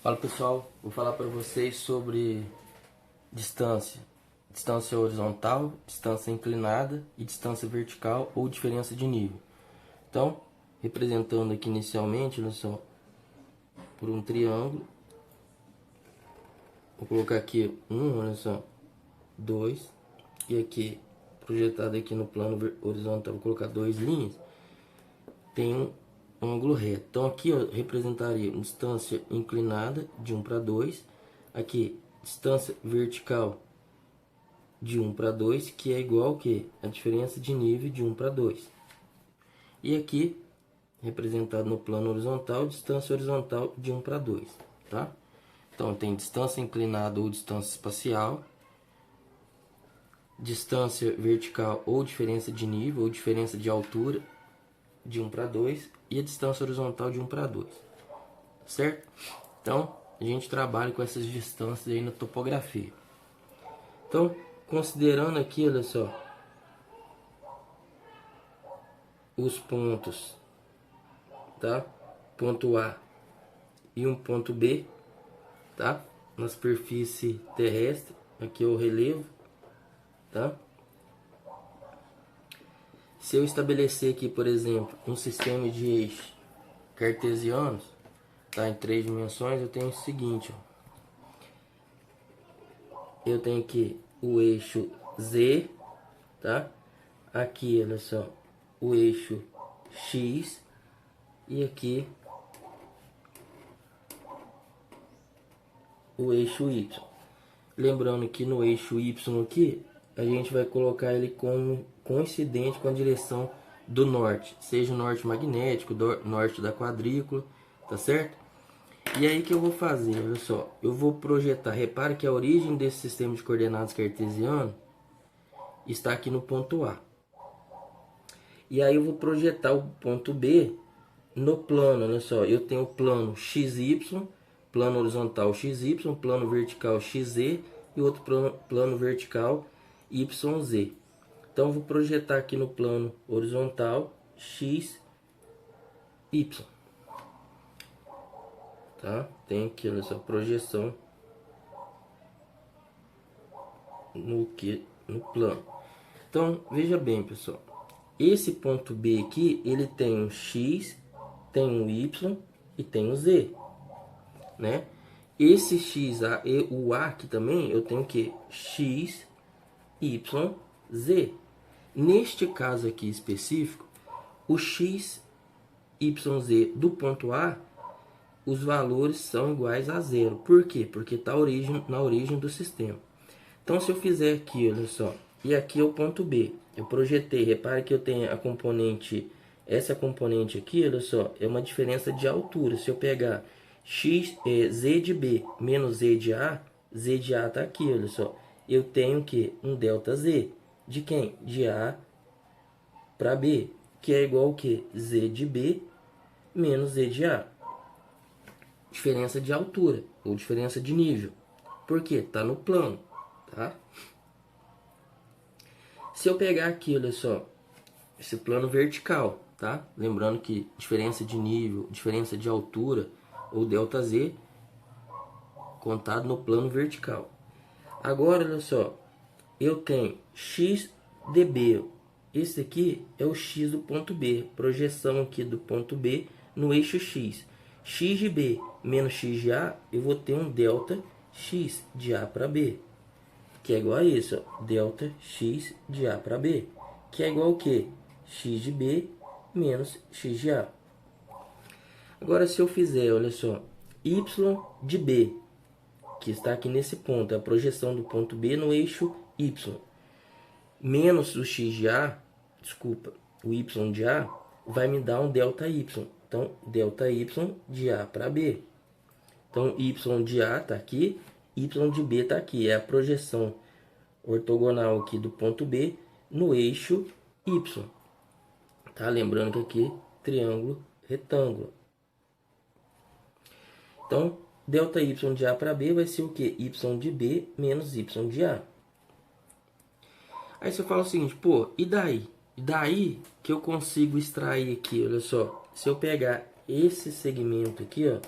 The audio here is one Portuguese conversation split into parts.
Fala pessoal, vou falar para vocês sobre distância. Distância horizontal, distância inclinada e distância vertical ou diferença de nível. Então, representando aqui inicialmente, olha só, por um triângulo. Vou colocar aqui olha só, 2. E aqui, projetado aqui no plano horizontal, vou colocar 2 linhas. Tem um ângulo reto. Então aqui eu representaria distância inclinada de 1 para 2. Aqui, distância vertical de 1 para 2, que é igual que a diferença de nível de 1 para 2. E aqui, representado no plano horizontal, distância horizontal de 1 para 2, tá? Então tem distância inclinada ou distância espacial, distância vertical ou diferença de nível ou diferença de altura de 1 para 2 e a distância horizontal de 1 para 2, certo? Então, a gente trabalha com essas distâncias aí na topografia. Então, considerando aqui, olha só, os pontos, tá? Ponto A e um ponto B, tá? Na superfície terrestre, aqui é o relevo, tá? Se eu estabelecer aqui, por exemplo, um sistema de eixos cartesianos, tá, em 3 dimensões, eu tenho o seguinte, ó. Eu tenho aqui o eixo Z, tá? Aqui, olha só, o eixo X e aqui o eixo Y. Lembrando que no eixo Y aqui, a gente vai colocar ele como coincidente com a direção do norte, seja o norte magnético, norte da quadrícula, tá certo? E aí que eu vou fazer, olha só, eu vou projetar, repare que a origem desse sistema de coordenadas cartesiano está aqui no ponto A. E aí eu vou projetar o ponto B no plano, olha só, eu tenho o plano XY, plano horizontal XY, plano vertical XZ e outro plano vertical YZ. Então, vou projetar aqui no plano horizontal XY. Tá? Tem aqui, olha só, projeção no plano. Então, veja bem, pessoal. Esse ponto B aqui, ele tem um X, tem um Y e tem um Z, né? Esse X, o A aqui também, eu tenho que X, Y, Z. Neste caso aqui específico, o X, Y, Z do ponto A, os valores são iguais a zero. Por quê? Porque está na origem do sistema. Então, se eu fizer aqui, olha só, e aqui é o ponto B. Eu projetei, repare que eu tenho a componente, essa componente aqui, olha só, é uma diferença de altura. Se eu pegar Z de B menos Z de A está aqui, olha só. Eu tenho que um delta Z. De quem? De A para B, que é igual ao que? Z de B menos Z de A. Diferença de altura ou diferença de nível. Por quê? Está no plano, tá? Se eu pegar aqui, olha só, esse plano vertical, tá? Lembrando que diferença de nível, diferença de altura ou delta Z, contado no plano vertical. Agora, olha só, eu tenho x dB. Esse aqui é o x do ponto B, projeção aqui do ponto B no eixo X. X de B menos x de A, eu vou ter um delta x de A para B, que é igual a isso, ó, delta x de A para B, que é igual ao que? X de B menos x de A. Agora, se eu fizer, olha só, y de B, que está aqui nesse ponto, é a projeção do ponto B no eixo Y, menos o x de A, desculpa, o y de A, vai me dar um delta y. Então, delta y de A para B. Então, y de A está aqui, y de B está aqui. É a projeção ortogonal aqui do ponto B no eixo Y. Tá? Lembrando que aqui, triângulo retângulo. Então, delta y de A para B vai ser o que? Y de B menos y de A. Aí você fala o seguinte, pô, e daí? E daí que eu consigo extrair aqui, olha só. Se eu pegar esse segmento aqui, ó,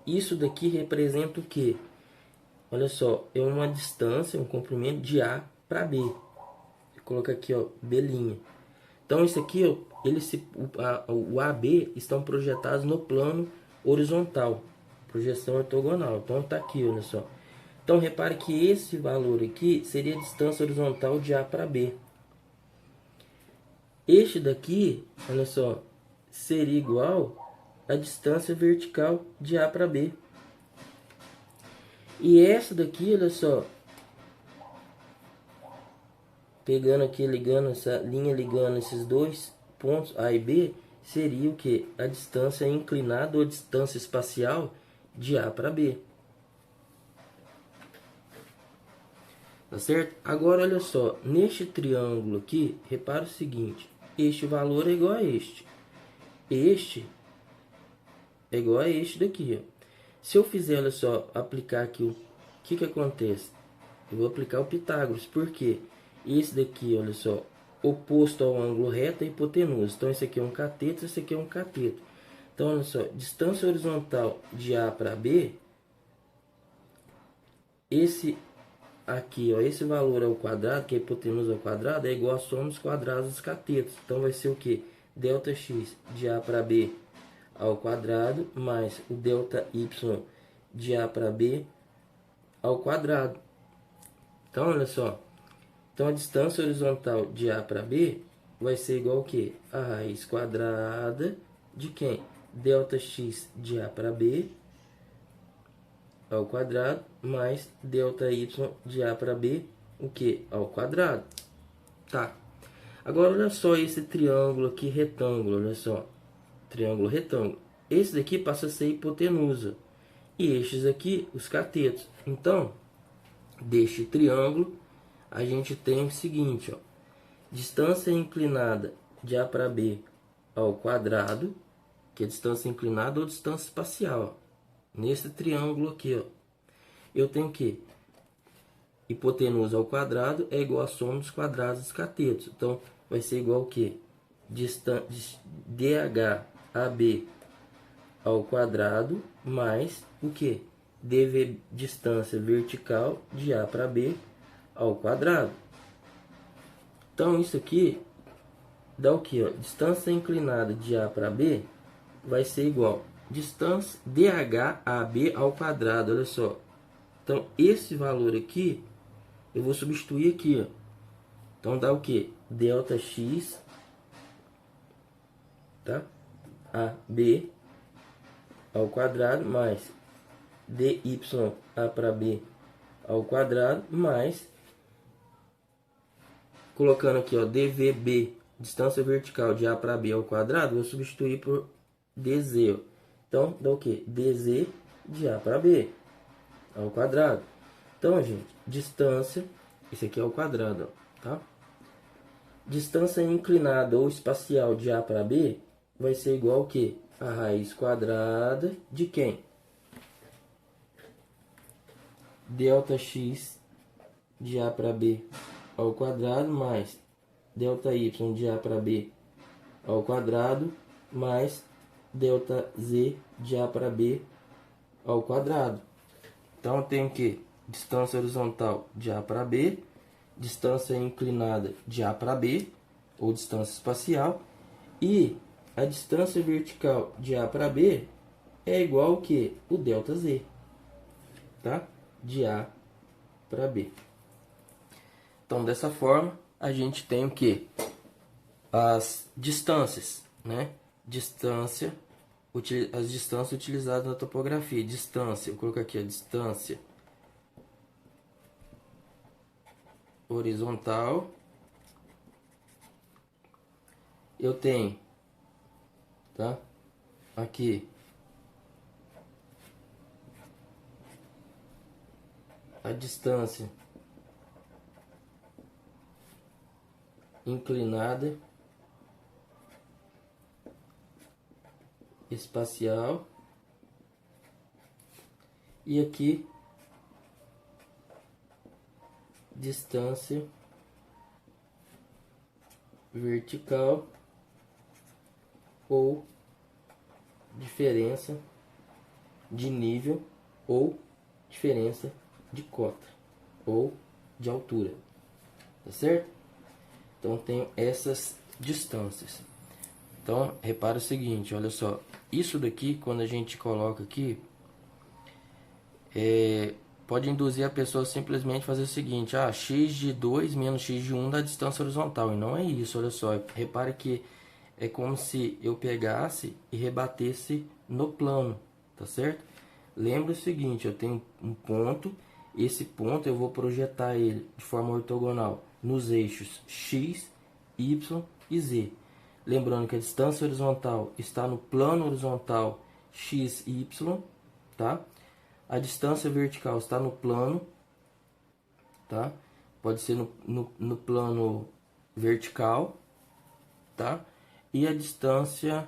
isso daqui representa o quê? Olha só, é uma distância, um comprimento de A para B. Vou colocar aqui, ó, B'. Então, isso aqui, ó, o A e B estão projetados no plano horizontal, projeção ortogonal. Então, tá aqui, olha só. Então, repare que esse valor aqui seria a distância horizontal de A para B. Este daqui, olha só, seria igual à distância vertical de A para B. E essa daqui, olha só, pegando aqui, ligando essa linha, ligando esses dois pontos A e B, seria o que? A distância inclinada ou distância espacial de A para B. Tá certo? Agora, olha só, neste triângulo aqui, repara o seguinte, este valor é igual a este. Este é igual a este daqui, ó. Se eu fizer, olha só, aplicar aqui, o que acontece? Eu vou aplicar o Pitágoras, por quê? Esse daqui, olha só, oposto ao ângulo reto é hipotenusa. Então, esse aqui é um cateto, esse aqui é um cateto. Então, olha só, distância horizontal de A para B, esse aqui, ó, esse valor ao quadrado, que é hipotenusa ao quadrado, é igual a soma dos quadrados dos catetos. Então, vai ser o que? Delta x de A para B ao quadrado, mais o delta y de A para B ao quadrado. Então, olha só. Então, a distância horizontal de A para B vai ser igual ao quê? A raiz quadrada de quem? Delta x de A para B ao quadrado, mais delta y de A para B, o que? Ao quadrado. Tá. Agora, olha só esse triângulo aqui, retângulo, olha só. Triângulo retângulo. Esse daqui passa a ser hipotenusa. E estes aqui, os catetos. Então, deste triângulo, a gente tem o seguinte, ó. Distância inclinada de A para B ao quadrado, que é distância inclinada ou distância espacial. Ó. Nesse triângulo aqui, ó, eu tenho que hipotenusa ao quadrado é igual a soma dos quadrados dos catetos. Então, vai ser igual ao que? DHAB ao quadrado mais o que? DV, distância vertical de A para B ao quadrado. Então, isso aqui dá o que? Distância inclinada de A para B vai ser igual distância DHAB ao quadrado, olha só. Então, esse valor aqui, eu vou substituir aqui, ó. Então, dá o que? Delta x, tá? AB ao quadrado, mais dy A para B ao quadrado, mais, colocando aqui, ó, dvb, distância vertical de A para B ao quadrado, vou substituir por dz, ó. Então, dá o que? dz de A para B ao quadrado. Então, gente, distância, esse aqui é o quadrado, ó, tá? Distância inclinada ou espacial de A para B vai ser igual ao que? A raiz quadrada de quem? Delta x de A para B ao quadrado mais delta y de A para B ao quadrado mais delta z de A para B ao quadrado. Então, eu tenho que distância horizontal de A para B, distância inclinada de A para B, ou distância espacial, e a distância vertical de A para B é igual ao que? O delta z, tá? De A para B. Então, dessa forma, a gente tem o que? As distâncias, né? Distância, as distâncias utilizadas na topografia. Distância, eu coloco aqui a distância horizontal. Eu tenho, tá? Aqui a distância inclinada espacial e aqui distância vertical ou diferença de nível ou diferença de cota ou de altura, tá certo? Então tenho essas distâncias. Então repara o seguinte, olha só, isso daqui quando a gente coloca aqui, pode induzir a pessoa simplesmente fazer o seguinte, x de 2 menos x de 1 dá distância horizontal, e não é isso, olha só, repare que é como se eu pegasse e rebatesse no plano, tá certo? Lembra o seguinte, eu tenho um ponto, esse ponto eu vou projetar ele de forma ortogonal nos eixos x, y e z. Lembrando que a distância horizontal está no plano horizontal x, y, tá? A distância vertical está no plano, tá? Pode ser no plano vertical, tá? E a distância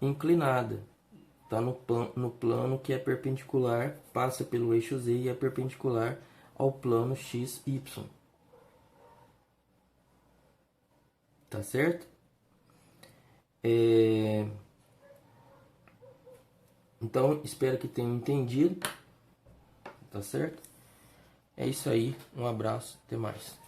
inclinada está no plano que é perpendicular, passa pelo eixo Z e é perpendicular ao plano XY. Tá certo? Então, espero que tenham entendido. Tá certo? É isso aí. Um abraço. Até mais.